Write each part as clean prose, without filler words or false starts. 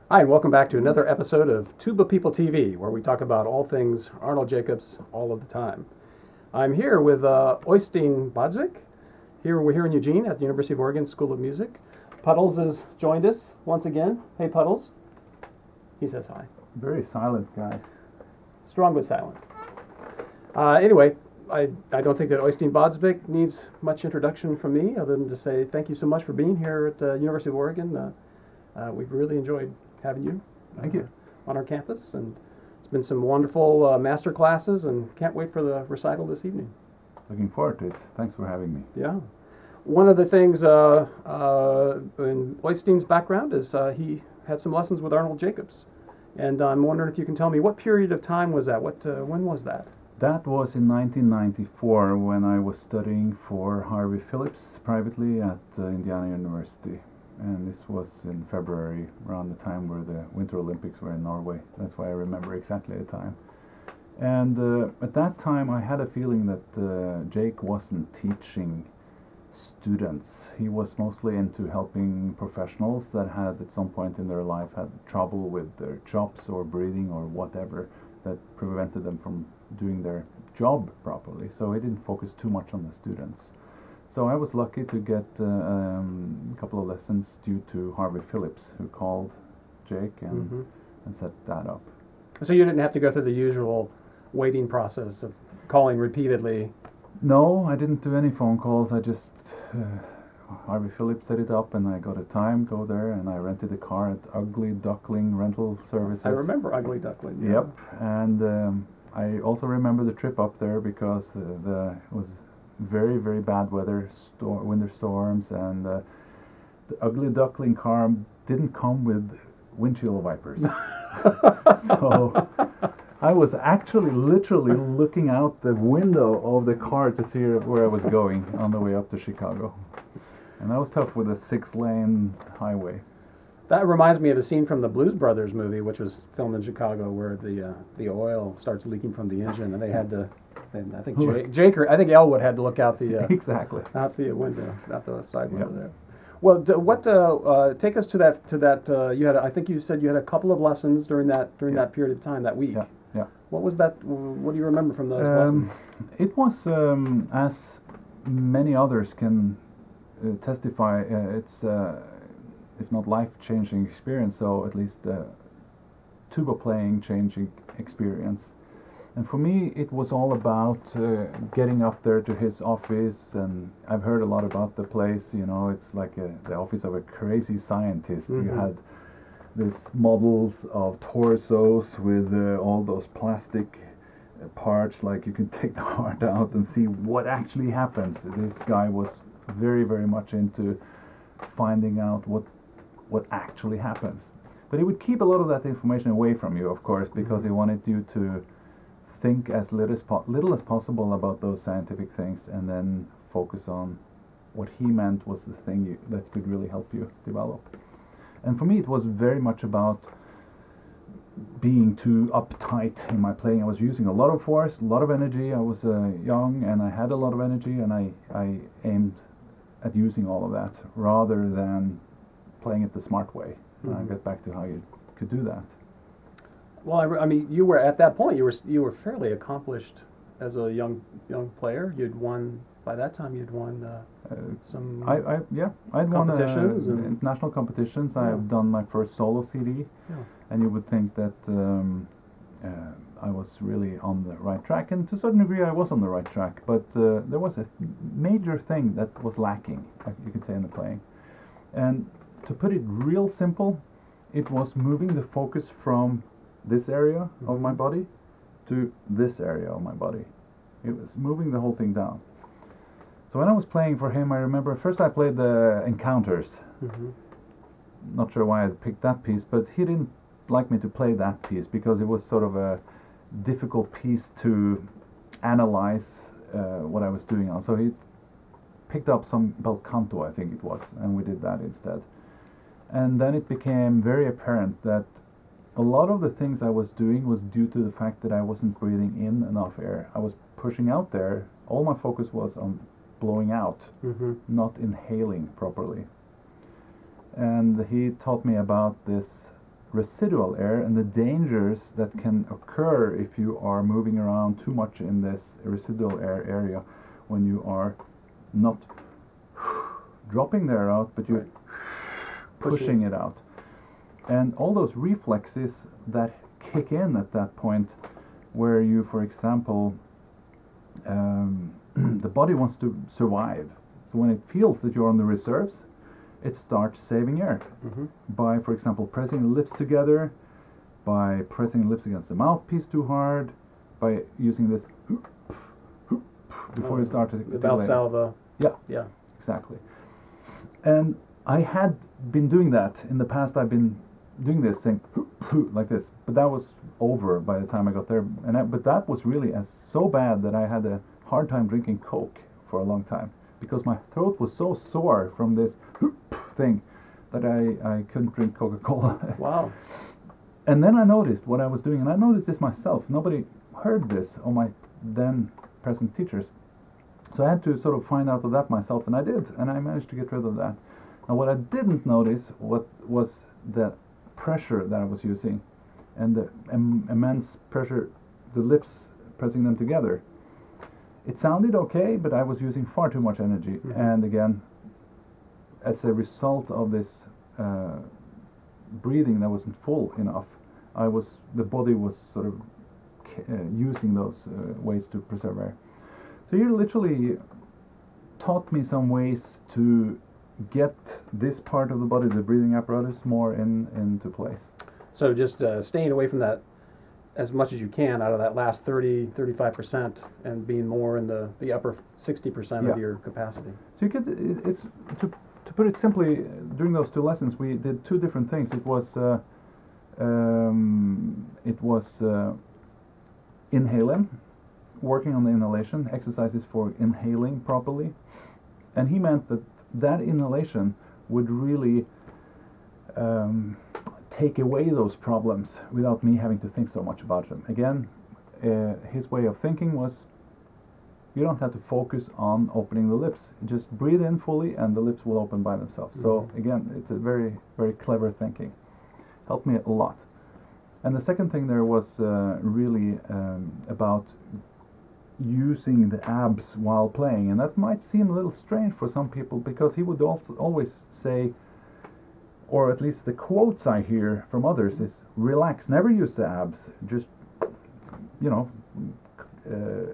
Hi, and welcome back to another episode of Tuba People TV, where we talk about all things Arnold Jacobs all of the time. I'm here with Øystein Baadsvik. We're here in Eugene at the University of Oregon School of Music. Puddles has joined us once again. Hey, Puddles. He says hi. Very silent guy. Strong but silent. Anyway, I don't think that Øystein Baadsvik needs much introduction from me, other than to say thank you so much for being here at the University of Oregon. We've really enjoyed having you. Thank you. On our campus, and it's been some wonderful master classes, and can't wait for the recital this evening. Looking forward to it. Thanks for having me. Yeah. One of the things in Øystein's background is he had some lessons with Arnold Jacobs, and I'm wondering if you can tell me what period of time was that? When was that? That was in 1994 when I was studying for Harvey Phillips privately at Indiana University. And this was in February, around the time where the Winter Olympics were in Norway. That's why I remember exactly the time. And at that time I had a feeling that Jake wasn't teaching students. He was mostly into helping professionals that had at some point in their life had trouble with their chops or breathing or whatever that prevented them from doing their job properly. So he didn't focus too much on the students. So I was lucky to get a couple of lessons due to Harvey Phillips, who called Jake and set that up. So you didn't have to go through the usual waiting process of calling repeatedly? No, I didn't do any phone calls. I just, Harvey Phillips set it up and I got a time, go there, and I rented a car at Ugly Duckling Rental Services. I remember Ugly Duckling. Yeah. Yep, and I also remember the trip up there because it was very, very bad weather, winter storms, and the Ugly Duckling car didn't come with windshield wipers. So I was actually literally looking out the window of the car to see where I was going on the way up to Chicago. And that was tough with a 6-lane highway. That reminds me of a scene from the Blues Brothers movie, which was filmed in Chicago, where the oil starts leaking from the engine, and they had to. And I think I think Elwood had to look out the exactly out the window, out the side window there. Well, take us to that. You had, I think you said you had a couple of lessons during that period of time, that week. Yeah. What was that? What do you remember from those lessons? It was, as many others can testify, it's if not life-changing experience, so at least tuba playing changing experience. And for me, it was all about getting up there to his office, and I've heard a lot about the place. You know, it's like the office of a crazy scientist. You had these models of torsos with all those plastic parts, like you can take the heart out and see what actually happens. This guy was very, very much into finding out what actually happens. But he would keep a lot of that information away from you, of course, because he wanted you to think as little as possible about those scientific things, and then focus on what he meant was the thing that could really help you develop. And for me, it was very much about being too uptight in my playing. I was using a lot of force, a lot of energy. I was young and I had a lot of energy, and I aimed at using all of that rather than playing it the smart way. And I'll get back to how you could do that. Well, I mean, you were at that point. You were fairly accomplished as a young player. You'd won by that time. You'd won some I'd won international competitions. I have done my first solo CD, and you would think that I was really on the right track, and to a certain degree I was on the right track. But there was a major thing that was lacking, you could say, in the playing. And to put it real simple, it was moving the focus from this area of my body to this area of my body. It was moving the whole thing down. So when I was playing for him, I remember first I played the Encounters. Not sure why I picked that piece, but he didn't like me to play that piece because it was sort of a difficult piece to analyze what I was doing on. So he picked up some bel canto, I think it was, and we did that instead. And then it became very apparent that a lot of the things I was doing was due to the fact that I wasn't breathing in enough air. I was pushing out there. All my focus was on blowing out, not inhaling properly. And he taught me about this residual air and the dangers that can occur if you are moving around too much in this residual air area when you are not dropping the air out, but you're pushing it out. And all those reflexes that kick in at that point, where you, for example, the body wants to survive. So when it feels that you're on the reserves, it starts saving air by, for example, pressing the lips together, by pressing the lips against the mouthpiece too hard, by using this before you start to the Valsalva. Yeah, exactly. And I had been doing that in the past. I've been doing this thing like this, but that was over by the time I got there. But that was really so bad that I had a hard time drinking Coke for a long time, because my throat was so sore from this thing that I couldn't drink Coca-Cola. Wow. And then I noticed what I was doing, and I noticed this myself. Nobody heard this on my then present teachers. So I had to sort of find out of that myself, and I did, and I managed to get rid of that. Now what I didn't notice was the pressure that I was using, and the immense pressure, the lips pressing them together. It sounded okay, but I was using far too much energy. And again, as a result of this breathing that wasn't full enough, the body was sort of using those ways to preserve air. So you literally taught me some ways to get this part of the body, the breathing apparatus, more into place. So just staying away from that as much as you can out of that last 35%, and being more in the upper 60% of your capacity. So you could, it's to put it simply, during those two lessons we did two different things. It was inhaling, working on the inhalation, exercises for inhaling properly, and he meant that inhalation would really take away those problems without me having to think so much about them. Again, his way of thinking was, you don't have to focus on opening the lips. Just breathe in fully and the lips will open by themselves. So again, it's a very, very clever thinking. Helped me a lot. And the second thing there was really about using the abs while playing, and that might seem a little strange for some people, because he would always say, or at least the quotes I hear from others is, relax, never use the abs, just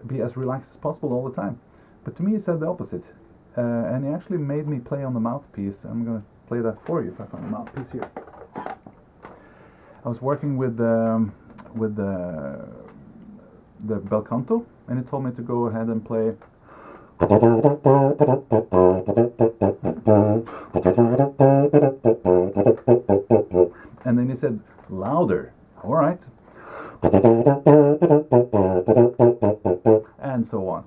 be as relaxed as possible all the time. But to me he said the opposite, and he actually made me play on the mouthpiece. I'm going to play that for you if I find the mouthpiece here. I was working with the bel canto, and he told me to go ahead and play. And then he said, louder. All right. And so on.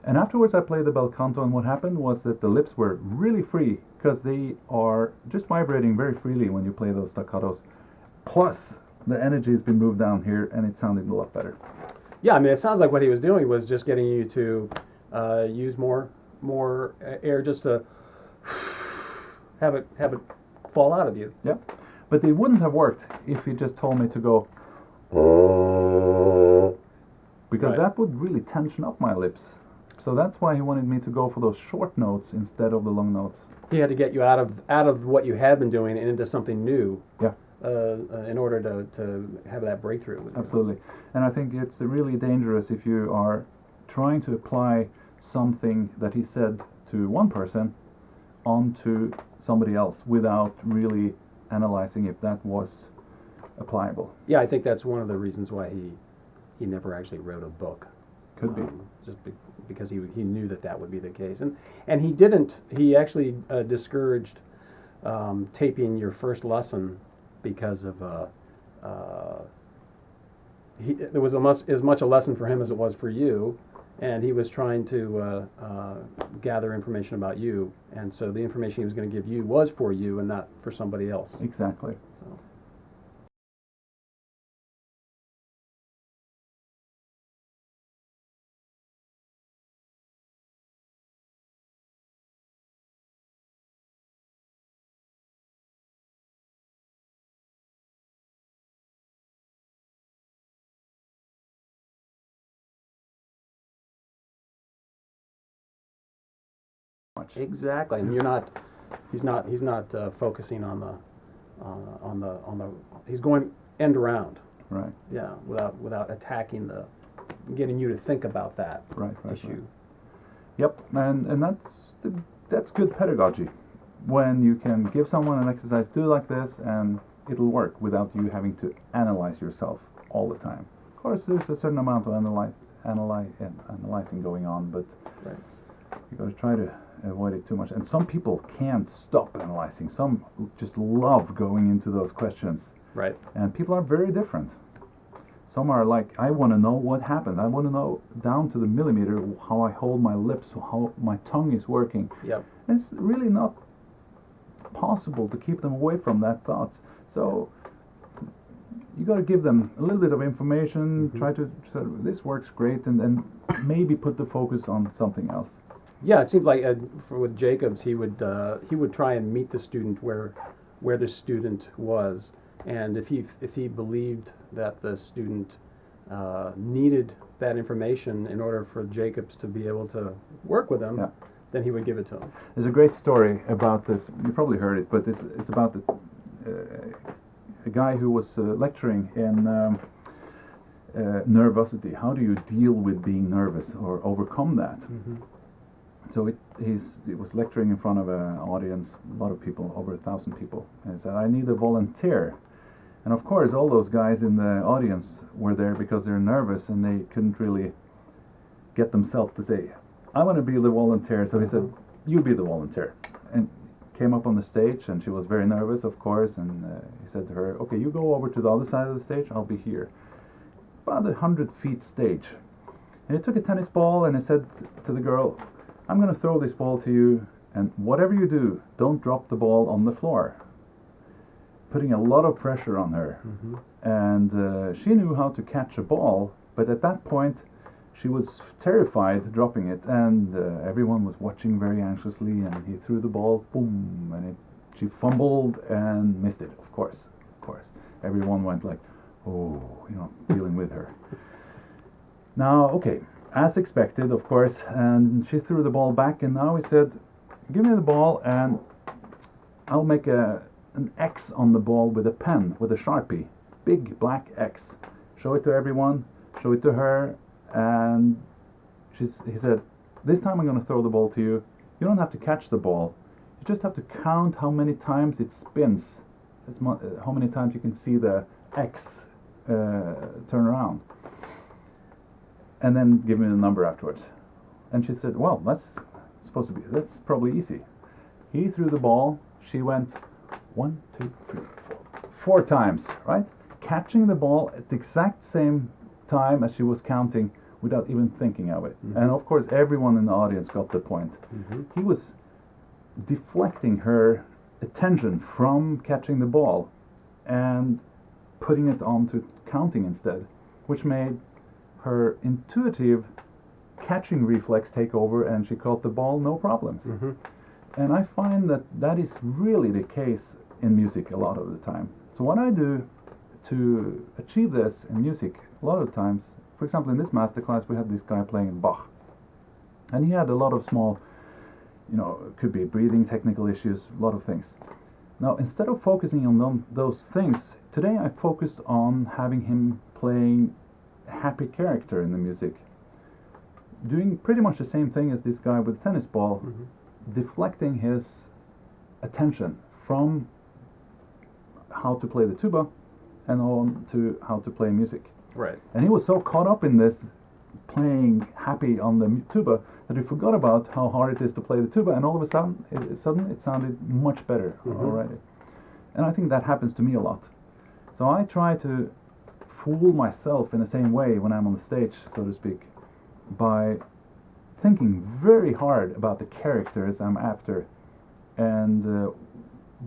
And afterwards I played the bel canto, and what happened was that the lips were really free, because they are just vibrating very freely when you play those staccatos. Plus, the energy has been moved down here, and it sounded a lot better. Yeah, I mean, it sounds like what he was doing was just getting you to use more air, just to have it fall out of you. Yeah, but it wouldn't have worked if he just told me to go, because that would really tension up my lips. So that's why he wanted me to go for those short notes instead of the long notes. He had to get you out of what you had been doing and into something new. Yeah. In order to have that breakthrough. Absolutely. And I think it's really dangerous if you are trying to apply something that he said to one person onto somebody else without really analyzing if that was applicable. Yeah, I think that's one of the reasons why he never actually wrote a book. Could be. Just because he knew that would be the case. And he actually discouraged taping your first lesson, because of there was as much a lesson for him as it was for you, and he was trying to gather information about you, and so the information he was going to give you was for you and not for somebody else. Exactly. So. much. Exactly, and he's not focusing on the. He's going end around. Right. Yeah, without attacking getting you to think about that Right. issue. Right. Yep, and that's good pedagogy. When you can give someone an exercise, do like this, and it'll work without you having to analyze yourself all the time. Of course, there's a certain amount of analyzing going on, but right. you got to try to avoid it too much. And some people can't stop analyzing. Some just love going into those questions. Right. And people are very different. Some are like, I want to know what happens. I want to know down to the millimeter how I hold my lips, how my tongue is working. Yep. It's really not possible to keep them away from that thought. So you got to give them a little bit of information, try to say, this works great, and then maybe put the focus on something else. Yeah, it seems like with Jacobs, he would try and meet the student where the student was, and if he believed that the student needed that information in order for Jacobs to be able to work with them, then he would give it to him. There's a great story about this. You probably heard it, but it's about a guy who was lecturing in nervosity. How do you deal with being nervous or overcome that? Mm-hmm. So he was lecturing in front of an audience, a lot of people, over 1,000 people, and he said, I need a volunteer. And of course, all those guys in the audience were there because they're nervous and they couldn't really get themselves to say, I want to be the volunteer. So he said, you be the volunteer. And came up on the stage, and she was very nervous, of course, and he said to her, okay, you go over to the other side of the stage, I'll be here. About 100 feet stage. And he took a tennis ball and he said to the girl, I'm going to throw this ball to you, and whatever you do, don't drop the ball on the floor. Putting a lot of pressure on her. Mm-hmm. And she knew how to catch a ball, but at that point she was terrified dropping it, and everyone was watching very anxiously, and he threw the ball, boom, and she fumbled and missed it, of course. Everyone went like, oh, feeling with her. Now, okay, as expected, of course, and she threw the ball back, and now he said, give me the ball and I'll make an X on the ball with a pen, with a Sharpie, big black X. Show it to everyone, show it to her, and he said, this time I'm going to throw the ball to you. You don't have to catch the ball. You just have to count how many times it spins. How many times you can see the X turn around. And then give me the number afterwards. And she said, well, that's probably easy. He threw the ball. She went 1, 2, 3, 4 times, right? Catching the ball at the exact same time as she was counting without even thinking of it. Mm-hmm. And of course, everyone in the audience got the point. Mm-hmm. He was deflecting her attention from catching the ball and putting it onto counting instead, which made her intuitive catching reflex take over, and she caught the ball no problems. Mm-hmm. And I find that is really the case in music a lot of the time. So what I do to achieve this in music a lot of times, for example, in this masterclass we had this guy playing Bach, and he had a lot of small, it could be breathing technical issues, a lot of things. Now, instead of focusing on those things, today I focused on having him playing a happy character in the music, doing pretty much the same thing as this guy with the tennis ball, mm-hmm. deflecting his attention from how to play the tuba and on to how to play music. Right. And he was so caught up in this playing happy on the tuba that he forgot about how hard it is to play the tuba, and all of a sudden it sounded much better mm-hmm. already. And I think that happens to me a lot. So I try to fool myself in the same way when I'm on the stage, so to speak, by thinking very hard about the characters I'm after, and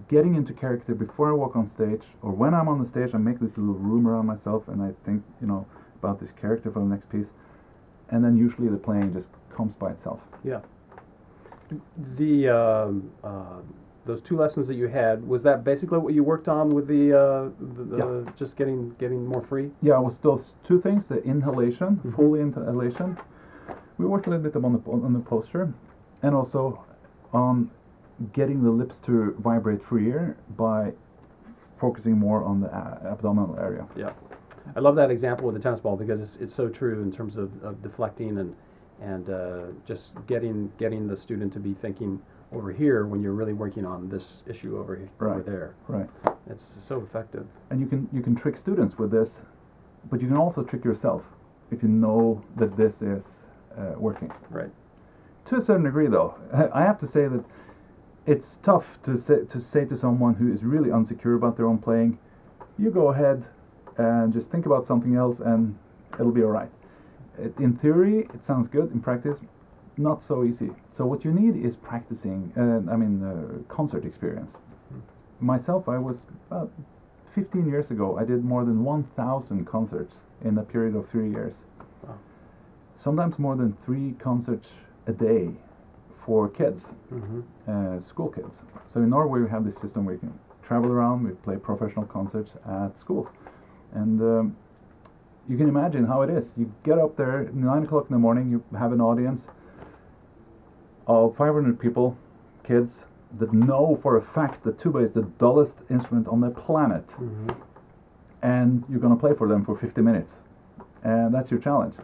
getting into character before I walk on stage, or when I'm on the stage I make this little room around myself and I think about this character for the next piece, and then usually the playing just comes by itself. Yeah. The those 2 lessons that you had, was that basically what you worked on with the yeah. just getting more free? Yeah, it was those 2 things, the inhalation, mm-hmm. full inhalation. We worked a little bit on the posture, and also on getting the lips to vibrate freer by focusing more on the abdominal area. Yeah, I love that example with the tennis ball because it's so true in terms of deflecting and just getting the student to be thinking over here when you're really working on this issue over there. Right. It's so effective. And you can trick students with this, but you can also trick yourself if you know that this is working. Right. To a certain degree, though, I have to say that it's tough to say to someone who is really unsecure about their own playing, you go ahead and just think about something else and it'll be all right. In theory, it sounds good. In practice, not so easy. So what you need is practicing, concert experience. Myself, I was about 15 years ago, I did more than 1,000 concerts in a period of 3 years. Wow. Sometimes more than 3 concerts a day for kids, school kids. So in Norway we have this system where you can travel around, we play professional concerts at schools. And you can imagine how it is. You get up there at 9 o'clock in the morning, you have an audience of 500 people, kids, that know for a fact that tuba is the dullest instrument on the planet. And you're going to play for them for 50 minutes. And that's your challenge.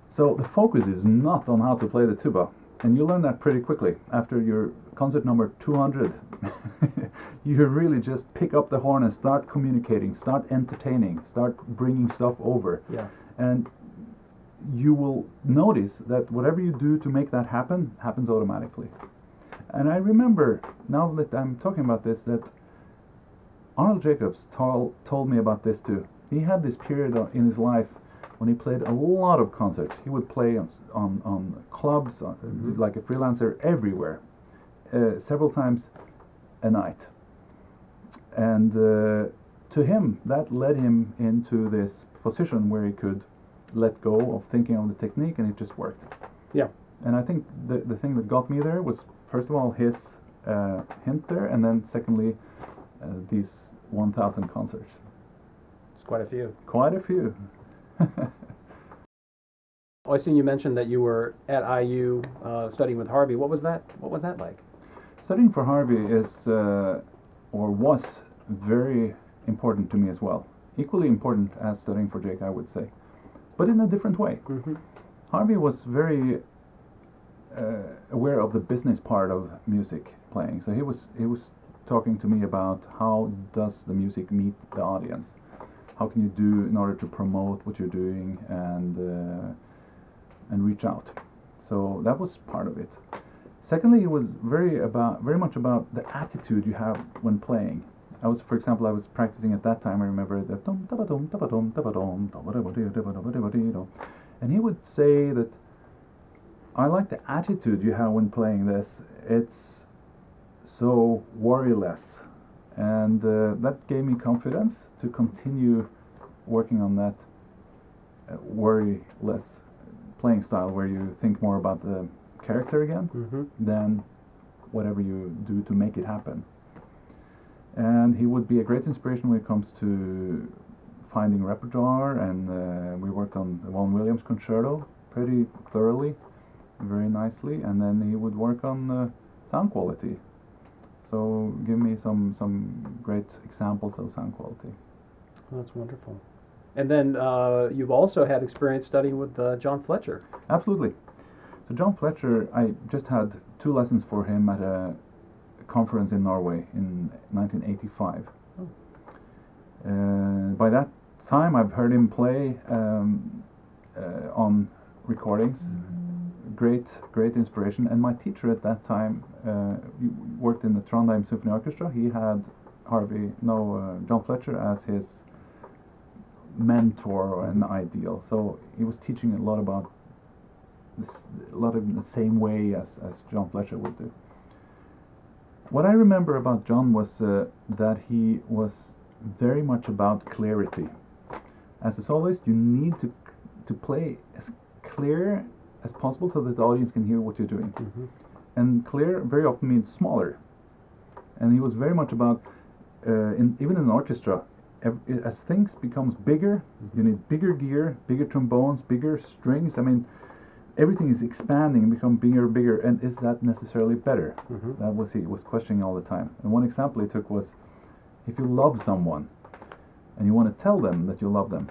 So the focus is not on how to play the tuba. And you learn that pretty quickly. After your concert number 200, you really just pick up the horn and start communicating, start entertaining, start bringing stuff over. Yeah. And you will notice that whatever you do to make that happen, happens automatically. And I remember, now that I'm talking about this, that Arnold Jacobs told me about this too. He had this period in his life when he played a lot of concerts. He would play on clubs, like a freelancer, everywhere, several times a night. And to him, that led him into this position where he could let go of thinking of the technique, and it just worked. Yeah. And I think the thing that got me there was, first of all, his hint there, and then secondly, these 1,000 concerts. It's quite a few. Quite a few. Øystein, you mentioned that you were at IU studying with Harvey. What was that like? Studying for Harvey is, or was, very important to me as well. Equally important as studying for Jake, I would say, but in a different way. Harvey was very aware of the business part of music playing. So he was talking to me about how does the music meet the audience? How can you do in order to promote what you're doing and reach out? So that was part of it. Secondly, it was very much about the attitude you have when playing. For example, I was practicing at that time. I remember the and he would say that I like the attitude you have when playing this. It's so worryless, and that gave me confidence to continue working on that worryless playing style, where you think more about the character again than whatever you do to make it happen. And he would be a great inspiration when it comes to finding repertoire, and we worked on the Vaughan Williams concerto pretty thoroughly, very nicely, and then he would work on sound quality. So give me some great examples of sound quality. Oh, that's wonderful. And then you've also had experience studying with John Fletcher. Absolutely. So John Fletcher, I just had 2 lessons for him at a conference in Norway in 1985. By that time, I've heard him play on recordings. Great inspiration. And my teacher at that time worked in the Trondheim Symphony Orchestra. He had John Fletcher as his mentor and ideal. So he was teaching a lot about this, a lot of the same way as John Fletcher would do. What I remember about John was that he was very much about clarity. As a soloist, you need to play as clear as possible so that the audience can hear what you're doing. And clear very often means smaller. And he was very much about, even in an orchestra, as things becomes bigger, you need bigger gear, bigger trombones, bigger strings. I mean, everything is expanding and become bigger and bigger, and is that necessarily better? Mm-hmm. That was he was questioning all the time. And one example he took was, if you love someone and you want to tell them that you love them,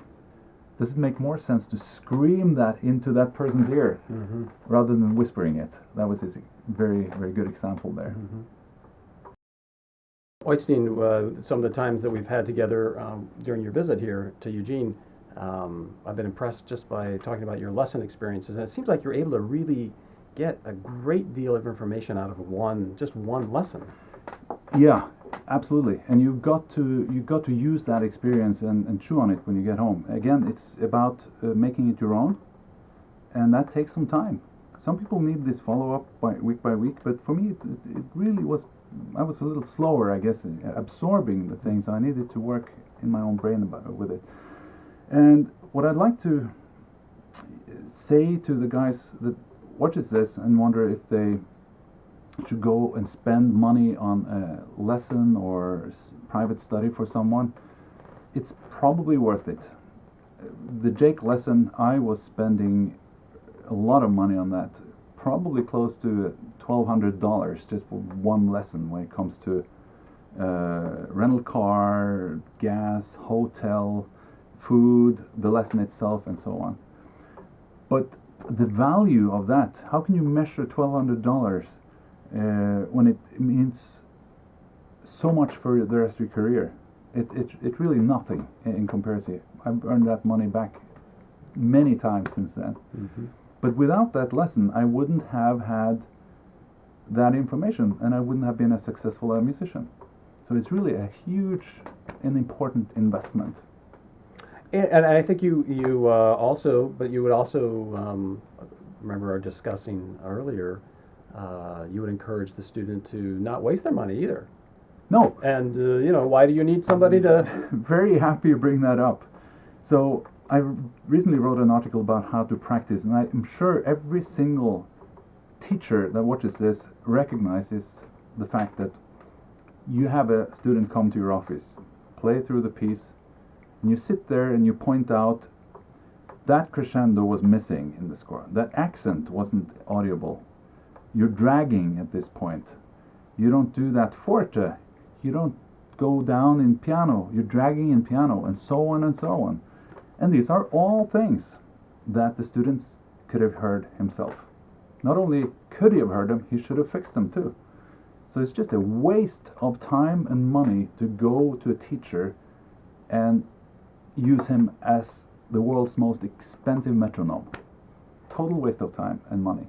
does it make more sense to scream that into that person's ear Mm-hmm. rather than whispering it? That was his very, very good example there. Mm-hmm. Øystein, some of the times that we've had together during your visit here to Eugene, I've been impressed just by talking about your lesson experiences. And it seems like you're able to really get a great deal of information out of just one lesson. Yeah, absolutely. And you got to use that experience and chew on it when you get home. Again, it's about making it your own, and that takes some time. Some people need this follow-up by week, but for me, it really was. I was a little slower, I guess, absorbing the things. I needed to work in my own brain with it. And what I'd like to say to the guys that watches this and wonder if they should go and spend money on a lesson or private study for someone, it's probably worth it. The Jake lesson, I was spending a lot of money on that, probably close to $1,200 just for one lesson when it comes to rental car, gas, hotel, food, the lesson itself, and so on. But the value of that, how can you measure $1,200 when it means so much for the rest of your career? It's really nothing in comparison. I've earned that money back many times since then. Mm-hmm. But without that lesson, I wouldn't have had that information, and I wouldn't have been as successful a musician. So it's really a huge and important investment. And I think you would also remember our discussing earlier. You would encourage the student to not waste their money either. No. And why do you need somebody to? Very happy you bring that up. So I recently wrote an article about how to practice, and I'm sure every single teacher that watches this recognizes the fact that you have a student come to your office, play through the piece, and you sit there and you point out that crescendo was missing in the score, that accent wasn't audible, you're dragging at this point, you don't do that forte, you don't go down in piano, you're dragging in piano, and so on and so on. And these are all things that the students could have heard himself. Not only could he have heard them, he should have fixed them too. So it's just a waste of time and money to go to a teacher and use him as the world's most expensive metronome. Total waste of time and money.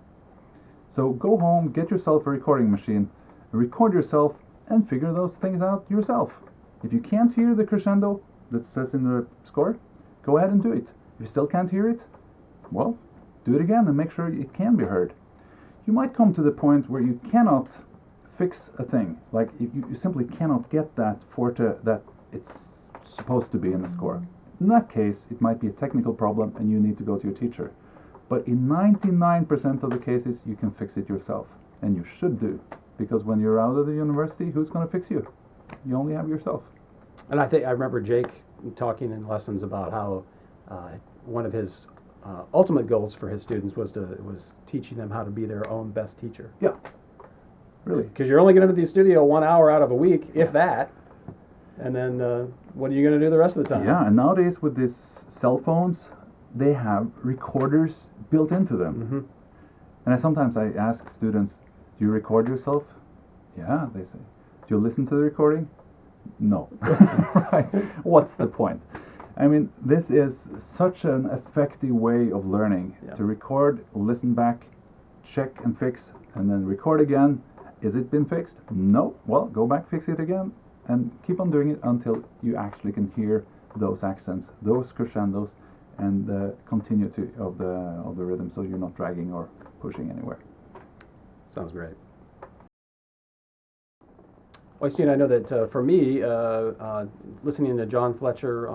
So go home, get yourself a recording machine, record yourself, and figure those things out yourself. If you can't hear the crescendo that says in the score, go ahead and do it. If you still can't hear it, well, do it again and make sure it can be heard. You might come to the point where you cannot fix a thing, like you simply cannot get that forte that it's supposed to be in the score. In that case, it might be a technical problem and you need to go to your teacher. But in 99% of the cases, you can fix it yourself. And you should do. Because when you're out of the university, who's going to fix you? You only have yourself. And I remember Jake talking in lessons about how one of his ultimate goals for his students was teaching them how to be their own best teacher. Yeah, really. Because you're only going to be in the studio 1 hour out of a week, if that. And then what are you going to do the rest of the time? Yeah, and nowadays with these cell phones, they have recorders built into them. Mm-hmm. And sometimes I ask students, do you record yourself? Yeah, they say. Do you listen to the recording? No. Right. What's the point? I mean, this is such an effective way of learning. Yeah. To record, listen back, check and fix, and then record again. Is it been fixed? No. Well, go back, fix it again, and keep on doing it until you actually can hear those accents, those crescendos, and the continuity of the rhythm, so you're not dragging or pushing anywhere. Sounds great. Øystein, I know that for me, listening to John Fletcher,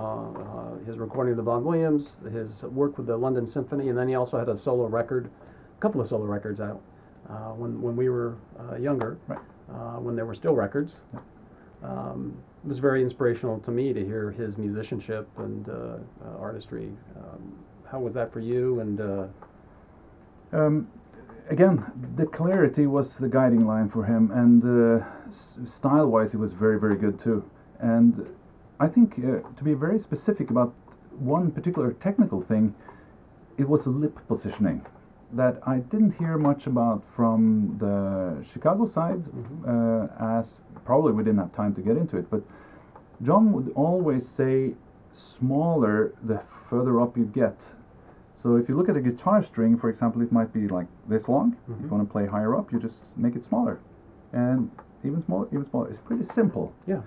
his recording of the Vaughan Williams, his work with the London Symphony, and then he also had a solo record, a couple of solo records out when we were younger, Right. When there were still records. Yeah. It was very inspirational to me to hear his musicianship and artistry. How was that for you? And Again, the clarity was the guiding line for him, and style-wise, he was very, very good too. And I think to be very specific about one particular technical thing, it was the lip positioning that I didn't hear much about from the Chicago side, as probably we didn't have time to get into it. But John would always say smaller the further up you get. So if you look at a guitar string, for example, it might be like this long. If you want to play higher up, you just make it smaller. And even smaller, even smaller. It's pretty simple. Yeah.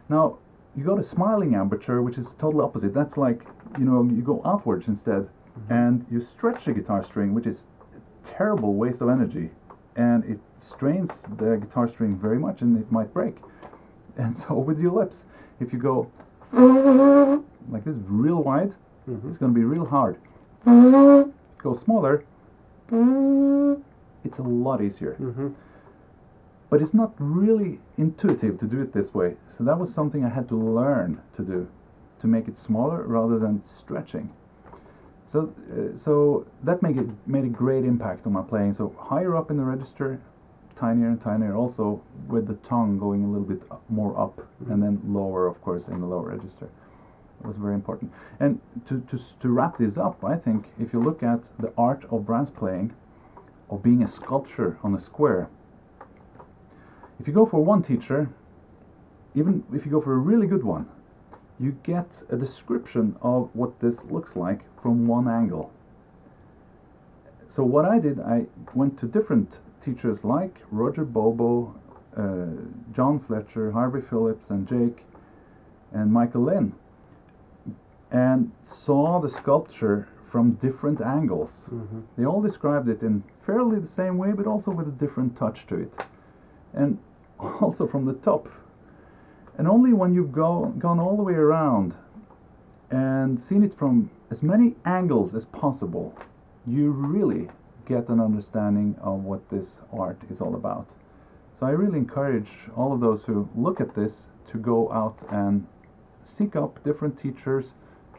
Now, you go to smiling aperture, which is totally opposite. That's like, you go outwards instead. And you stretch a guitar string, which is a terrible waste of energy. And it strains the guitar string very much, and it might break. And so with your lips, if you go like this real wide, it's going to be real hard. Go smaller, it's a lot easier. But it's not really intuitive to do it this way. So that was something I had to learn to do, to make it smaller rather than stretching. So that made a great impact on my playing. So higher up in the register, tinier and tinier, also with the tongue going a little bit more up, and then lower, of course, in the lower register. It was very important. And to wrap this up, I think if you look at the art of brass playing, of being a sculpture on a square, if you go for one teacher, even if you go for a really good one, you get a description of what this looks like from one angle. So what I did, I went to different teachers like Roger Bobo, John Fletcher, Harvey Phillips, and Jake, and Michael Lynn, and saw the sculpture from different angles. They all described it in fairly the same way, but also with a different touch to it. And also from the top. And only when you've gone all the way around and seen it from as many angles as possible, you really get an understanding of what this art is all about. So I really encourage all of those who look at this to go out and seek up different teachers,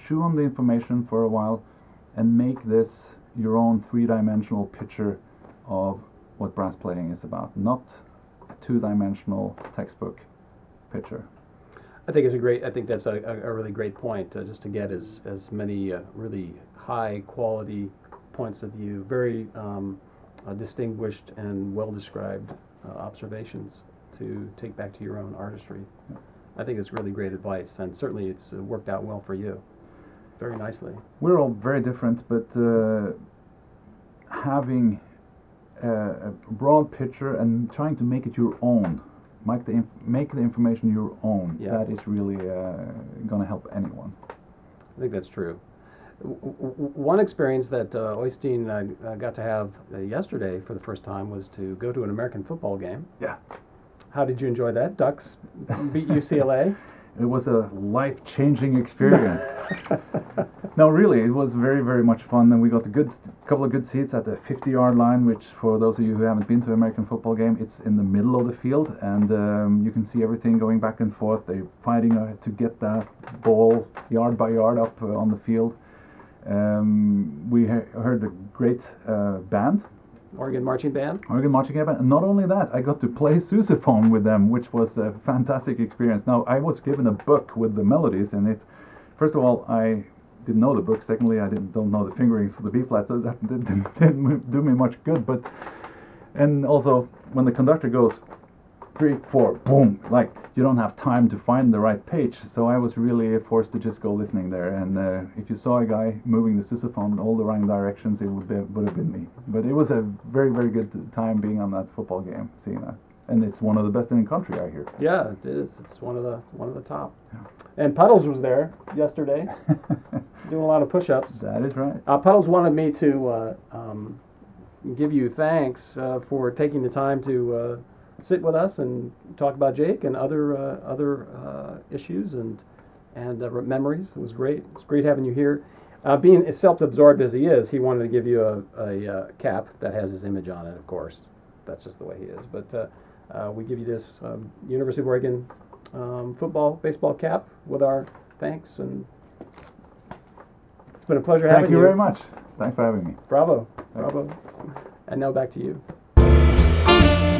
chew on the information for a while, and make this your own three-dimensional picture of what brass playing is about, not a two-dimensional textbook picture. I think that's a really great point, just to get as many really high quality points of view, very distinguished and well described observations to take back to your own artistry. Yeah. I think it's really great advice, and certainly it's worked out well for you, very nicely. We're all very different, but having a broad picture and trying to make it your own, make the information your own, that is really going to help anyone. I think that's true. One experience that Øystein got to have yesterday for the first time was to go to an American football game. Yeah. How did you enjoy that? Ducks beat UCLA? It was a life-changing experience. No, really, it was very, very much fun. And we got a couple of good seats at the 50-yard line, which for those of you who haven't been to an American football game, it's in the middle of the field, and you can see everything going back and forth. They're fighting to get that ball yard by yard up on the field. We heard a great band. Oregon Marching Band? Oregon Marching Band. And not only that, I got to play sousaphone with them, which was a fantastic experience. Now, I was given a book with the melodies in it. First of all, I didn't know the book. Secondly, I don't know the fingerings for the B-flat, so that didn't do me much good. And also, when the conductor goes 3, 4, boom, like you don't have time to find the right page. So I was really forced to just go listening there. And if you saw a guy moving the sousaphone in all the right directions, it would have been me. But it was a very, very good time being on that football game, seeing that. And it's one of the best in the country, I hear. Yeah, it is. It's one of the top. Yeah. And Puddles was there yesterday, doing a lot of push-ups. That is right. Puddles wanted me to give you thanks for taking the time to sit with us and talk about Jake and other issues and memories. It was great. It's great having you here. Being as self-absorbed as he is, he wanted to give you a cap that has his image on it, of course. That's just the way he is. But we give you this University of Oregon baseball cap with our thanks. And it's been a pleasure having you. Thank you very much. Thanks for having me. Bravo. Bravo. And now back to you.